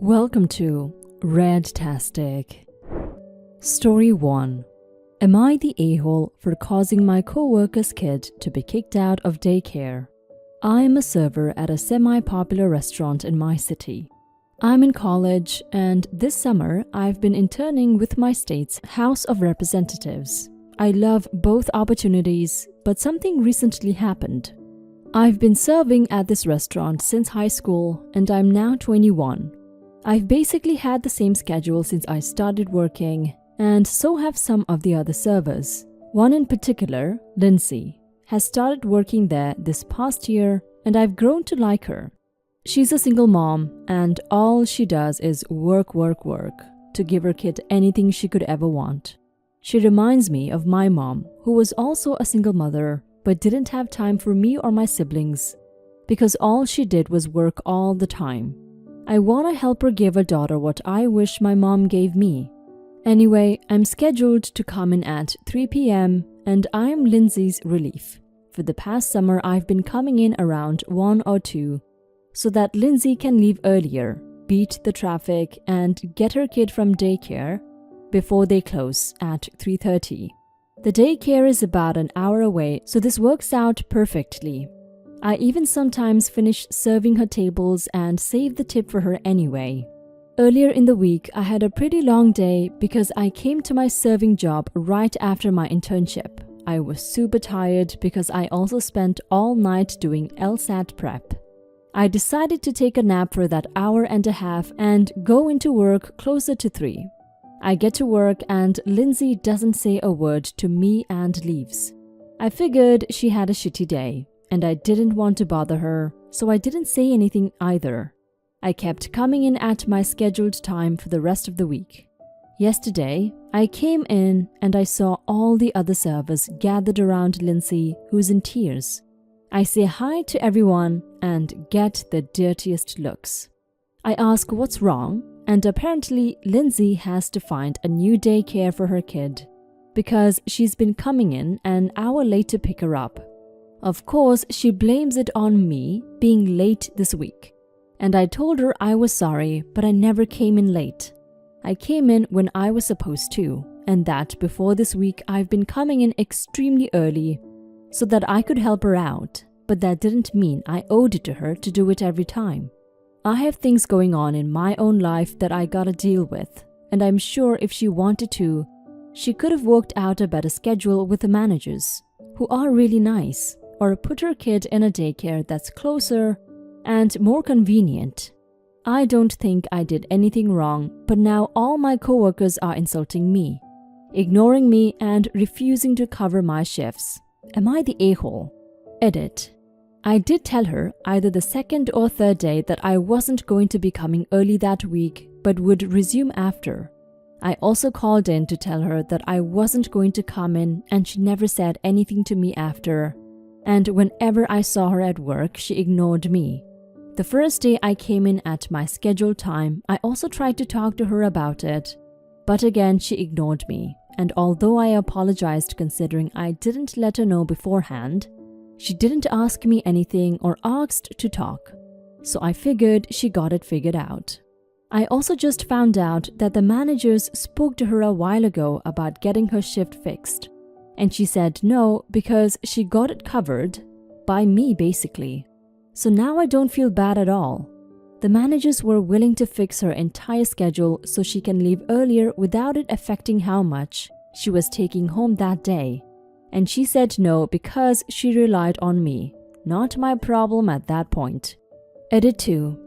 Welcome to Red-tastic. Story 1. Am I the a-hole for causing my co-worker's kid to be kicked out of daycare? I am a server at a semi-popular restaurant in my city. I'm in college, and this summer I've been interning with my state's House of Representatives. I love both opportunities, but something recently happened. I've been serving at this restaurant since high school, and I'm now 21. I've basically had the same schedule since I started working, and so have some of the other servers. One in particular, Lindsay, has started working there this past year, and I've grown to like her. She's a single mom, and all she does is work to give her kid anything she could ever want. She reminds me of my mom, who was also a single mother, but didn't have time for me or my siblings, because all she did was work all the time. I want to help her give her daughter what I wish my mom gave me. Anyway, I'm scheduled to come in at 3 p.m. and I'm Lindsay's relief. For the past summer, I've been coming in around 1 or 2 so that Lindsay can leave earlier, beat the traffic, and get her kid from daycare before they close at 3:30. The daycare is about an hour away, so this works out perfectly. I even sometimes finish serving her tables and save the tip for her anyway. Earlier in the week, I had a pretty long day because I came to my serving job right after my internship. I was super tired because I also spent all night doing LSAT prep. I decided to take a nap for that hour and a half and go into work closer to 3. I get to work and Lindsay doesn't say a word to me and leaves. I figured she had a shitty day, and I didn't want to bother her, so I didn't say anything either. I kept coming in at my scheduled time for the rest of the week. Yesterday, I came in and I saw all the other servers gathered around Lindsay, who's in tears. I say hi to everyone and get the dirtiest looks. I ask what's wrong, and apparently Lindsay has to find a new daycare for her kid because she's been coming in an hour late to pick her up. Of course, she blames it on me being late this week. And I told her I was sorry, but I never came in late. I came in when I was supposed to, and that before this week I've been coming in extremely early so that I could help her out, but that didn't mean I owed it to her to do it every time. I have things going on in my own life that I gotta deal with, and I'm sure if she wanted to, she could have worked out a better schedule with the managers, who are really nice, or put her kid in a daycare that's closer and more convenient. I don't think I did anything wrong, but now all my coworkers are insulting me, ignoring me and refusing to cover my shifts. Am I the a-hole? Edit. I did tell her either the second or third day that I wasn't going to be coming early that week, but would resume after. I also called in to tell her that I wasn't going to come in, and she never said anything to me after. And whenever I saw her at work, she ignored me. The first day I came in at my scheduled time, I also tried to talk to her about it. But again, she ignored me. And although I apologized considering I didn't let her know beforehand, she didn't ask me anything or asked to talk. So I figured she got it figured out. I also just found out that the managers spoke to her a while ago about getting her shift fixed. And she said no because she got it covered by me basically. So now I don't feel bad at all. The managers were willing to fix her entire schedule so she can leave earlier without it affecting how much she was taking home that day. And she said no because she relied on me. Not my problem at that point. Edit 2.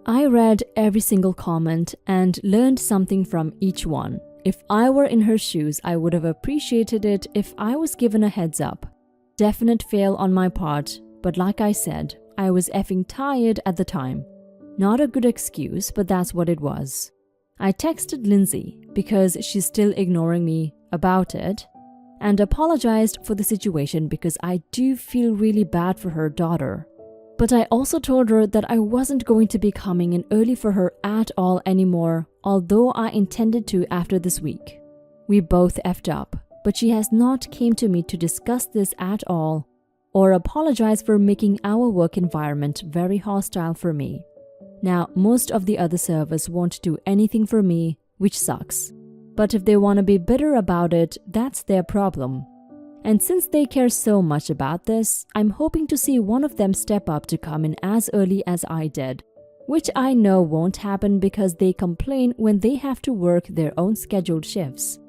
I read every single comment and learned something from each one. If I were in her shoes, I would have appreciated it if I was given a heads up. Definite fail on my part, but like I said, I was effing tired at the time. Not a good excuse, but that's what it was. I texted Lindsay, because she's still ignoring me, about it, and apologized for the situation because I do feel really bad for her daughter. But I also told her that I wasn't going to be coming in early for her at all anymore, although I intended to after this week. We both effed up, but she has not came to me to discuss this at all or apologize for making our work environment very hostile for me. Now, most of the other servers won't do anything for me, which sucks. But if they want to be bitter about it, that's their problem. And since they care so much about this, I'm hoping to see one of them step up to come in as early as I did, which I know won't happen because they complain when they have to work their own scheduled shifts.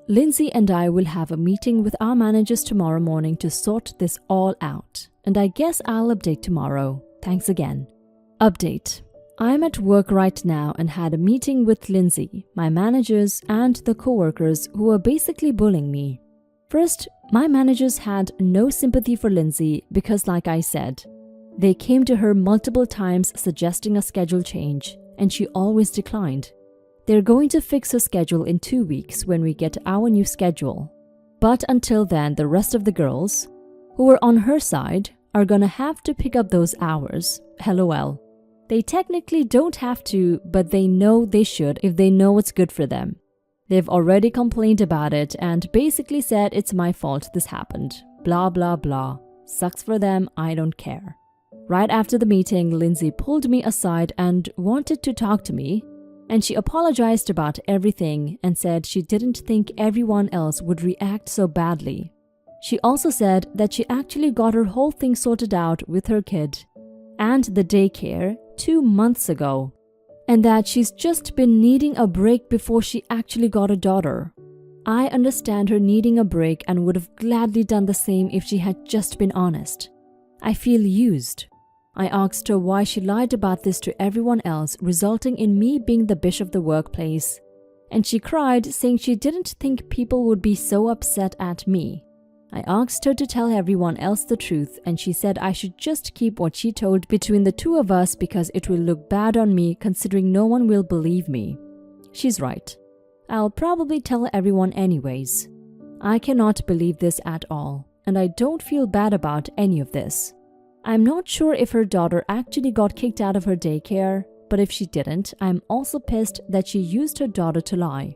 Lindsay and I will have a meeting with our managers tomorrow morning to sort this all out, and I guess I'll update tomorrow. Thanks again. Update. I'm at work right now and had a meeting with Lindsay, my managers, and the coworkers who were basically bullying me. First, my managers had no sympathy for Lindsay because, like I said, they came to her multiple times suggesting a schedule change, and she always declined. They're going to fix her schedule in 2 weeks when we get our new schedule. But until then, the rest of the girls, who were on her side, are gonna have to pick up those hours. LOL. They technically don't have to, but they know they should if they know what's good for them. They've already complained about it and basically said it's my fault this happened. Blah blah blah. Sucks for them, I don't care. Right after the meeting, Lindsay pulled me aside and wanted to talk to me, and she apologized about everything and said she didn't think everyone else would react so badly. She also said that she actually got her whole thing sorted out with her kid and the daycare 2 months ago, and that she's just been needing a break before she actually got a daughter. I understand her needing a break and would have gladly done the same if she had just been honest. I feel used. I asked her why she lied about this to everyone else, resulting in me being the bitch of the workplace. And she cried, saying she didn't think people would be so upset at me. I asked her to tell everyone else the truth, and she said I should just keep what she told between the two of us because it will look bad on me considering no one will believe me. She's right. I'll probably tell everyone anyways. I cannot believe this at all, and I don't feel bad about any of this. I'm not sure if her daughter actually got kicked out of her daycare, but if she didn't, I'm also pissed that she used her daughter to lie.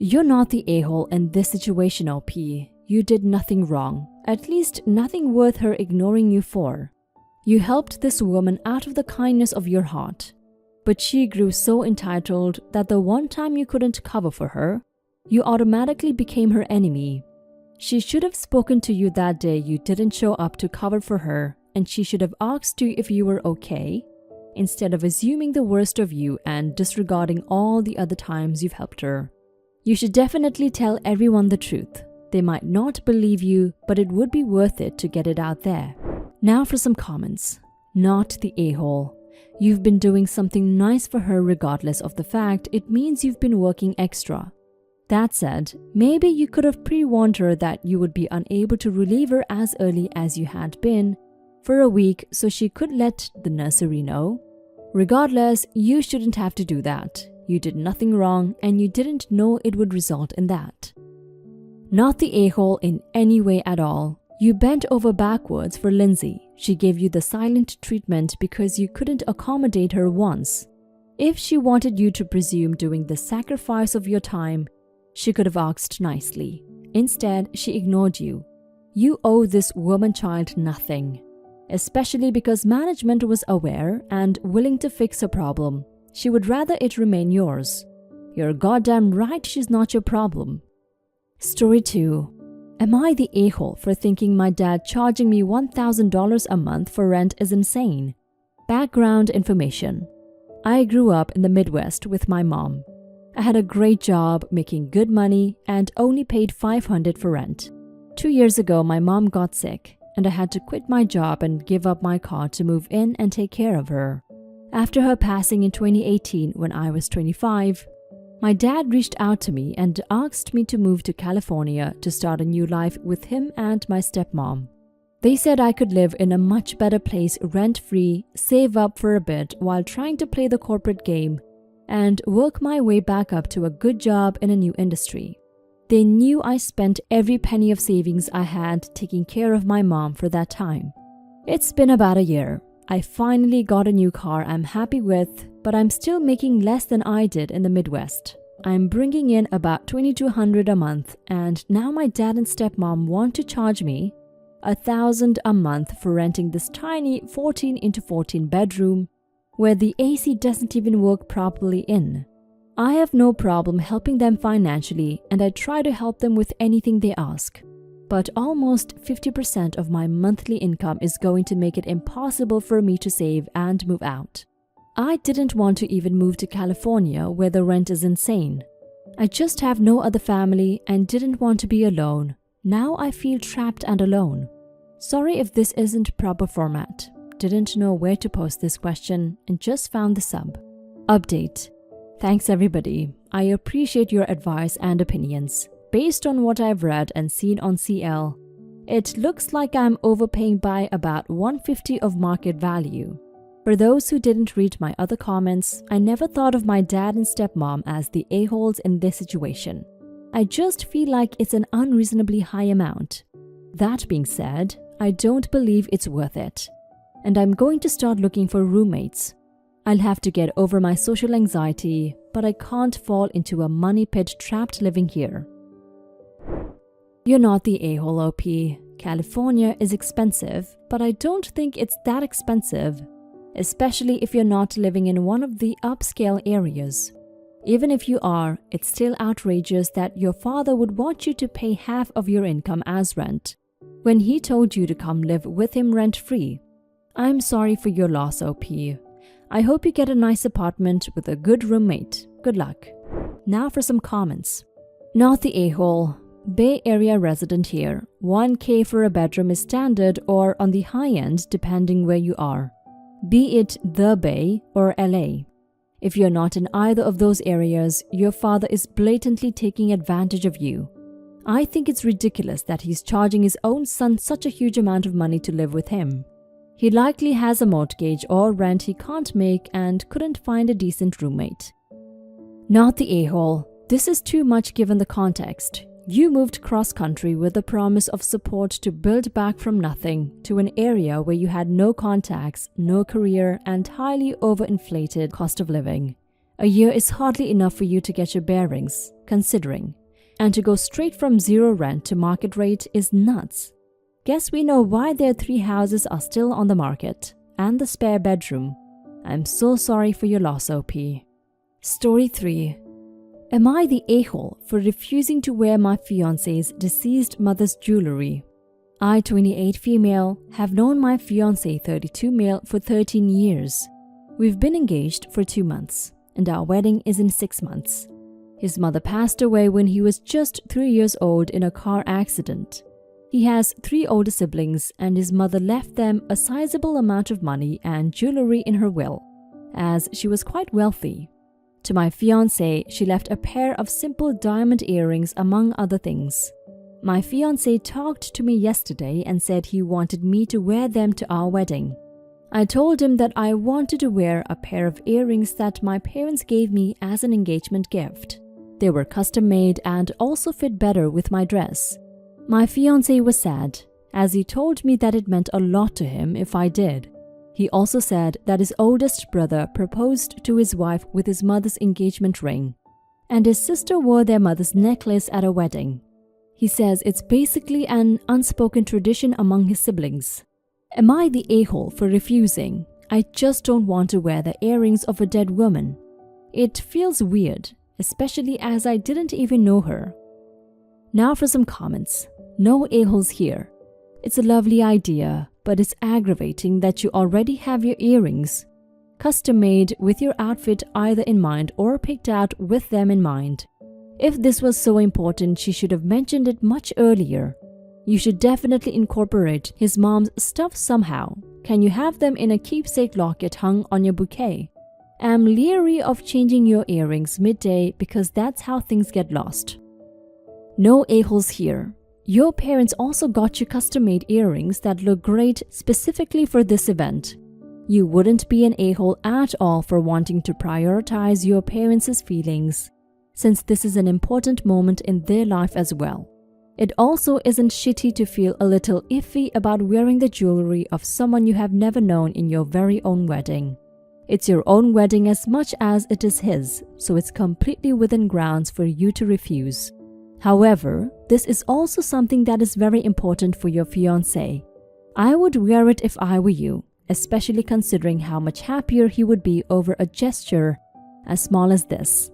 You're not the a-hole in this situation, OP. You did nothing wrong, at least nothing worth her ignoring you for. You helped this woman out of the kindness of your heart, but she grew so entitled that the one time you couldn't cover for her, you automatically became her enemy. She should have spoken to you that day you didn't show up to cover for her, and she should have asked you if you were okay, instead of assuming the worst of you and disregarding all the other times you've helped her. You should definitely tell everyone the truth. They might not believe you, but it would be worth it to get it out there. Now for some comments. Not the a-hole. You've been doing something nice for her regardless of the fact it means you've been working extra. That said, maybe you could have pre-warned her that you would be unable to relieve her as early as you had been for a week so she could let the nursery know. Regardless, you shouldn't have to do that. You did nothing wrong and you didn't know it would result in that. Not the a-hole in any way at all. You bent over backwards for Lindsay. She gave you the silent treatment because you couldn't accommodate her once. If she wanted you to presume doing the sacrifice of your time, she could have asked nicely. Instead, she ignored you. You owe this woman-child nothing, especially because management was aware and willing to fix her problem. She would rather it remain yours. You're goddamn right she's not your problem. Story 2. Am I the a-hole for thinking my dad charging me $1,000 a month for rent is insane? Background information. I grew up in the Midwest with my mom. I had a great job, making good money, and only paid $500 for rent. 2 years ago, my mom got sick, and I had to quit my job and give up my car to move in and take care of her. After her passing in 2018, when I was 25, my dad reached out to me and asked me to move to California to start a new life with him and my stepmom. They said I could live in a much better place rent-free, save up for a bit while trying to play the corporate game, and work my way back up to a good job in a new industry. They knew I spent every penny of savings I had taking care of my mom for that time. It's been about a year. I finally got a new car I'm happy with, but I'm still making less than I did in the Midwest. I'm bringing in about $2,200 a month, and now my dad and stepmom want to charge me $1,000 a month for renting this tiny 14x14 bedroom where the AC doesn't even work properly in. I have no problem helping them financially, and I try to help them with anything they ask. But almost 50% of my monthly income is going to make it impossible for me to save and move out. I didn't want to even move to California where the rent is insane. I just have no other family and didn't want to be alone. Now I feel trapped and alone. Sorry if this isn't proper format. Didn't know where to post this question and just found the sub. Update. Thanks everybody. I appreciate your advice and opinions. Based on what I've read and seen on CL, it looks like I'm overpaying by about 150 of market value. For those who didn't read my other comments, I never thought of my dad and stepmom as the a-holes in this situation. I just feel like it's an unreasonably high amount. That being said, I don't believe it's worth it. And I'm going to start looking for roommates. I'll have to get over my social anxiety, but I can't fall into a money pit trapped living here. You're not the a-hole OP. California is expensive, but I don't think it's that expensive, especially if you're not living in one of the upscale areas. Even if you are, it's still outrageous that your father would want you to pay half of your income as rent, when he told you to come live with him rent-free. I'm sorry for your loss, OP. I hope you get a nice apartment with a good roommate. Good luck. Now for some comments. Not the a-hole. Bay Area resident here. 1K for a bedroom is standard or on the high end depending where you are, be it the Bay or LA. If you're not in either of those areas, your father is blatantly taking advantage of you. I think it's ridiculous that he's charging his own son such a huge amount of money to live with him. He likely has a mortgage or rent he can't make and couldn't find a decent roommate. Not the a-hole. This is too much given the context. You moved cross-country with the promise of support to build back from nothing to an area where you had no contacts, no career, and highly overinflated cost of living. A year is hardly enough for you to get your bearings, considering. And to go straight from zero rent to market rate is nuts. Guess we know why their 3 houses are still on the market, and the spare bedroom. I'm so sorry for your loss, OP. Story 3. Am I the a-hole for refusing to wear my fiancé's deceased mother's jewelry? I, 28 female, have known my fiancé, 32 male, for 13 years. We've been engaged for 2 months, and our wedding is in 6 months. His mother passed away when he was just 3 years old in a car accident. He has 3 older siblings, and his mother left them a sizable amount of money and jewelry in her will, as she was quite wealthy. To my fiancé, she left a pair of simple diamond earrings among other things. My fiancé talked to me yesterday and said he wanted me to wear them to our wedding. I told him that I wanted to wear a pair of earrings that my parents gave me as an engagement gift. They were custom made and also fit better with my dress. My fiancé was sad, as he told me that it meant a lot to him if I did. He also said that his oldest brother proposed to his wife with his mother's engagement ring, and his sister wore their mother's necklace at a wedding. He says it's basically an unspoken tradition among his siblings. Am I the a-hole for refusing? I just don't want to wear the earrings of a dead woman. It feels weird, especially as I didn't even know her. Now for some comments. No a-holes here. It's a lovely idea, but it's aggravating that you already have your earrings custom made with your outfit either in mind or picked out with them in mind. If this was so important, she should have mentioned it much earlier. You should definitely incorporate his mom's stuff somehow. Can you have them in a keepsake locket hung on your bouquet? I'm leery of changing your earrings midday because that's how things get lost. No a-holes here. Your parents also got you custom-made earrings that look great specifically for this event. You wouldn't be an a-hole at all for wanting to prioritize your parents' feelings, since this is an important moment in their life as well. It also isn't shitty to feel a little iffy about wearing the jewelry of someone you have never known in your very own wedding. It's your own wedding as much as it is his, so it's completely within grounds for you to refuse. However, this is also something that is very important for your fiancé. I would wear it if I were you, especially considering how much happier he would be over a gesture as small as this.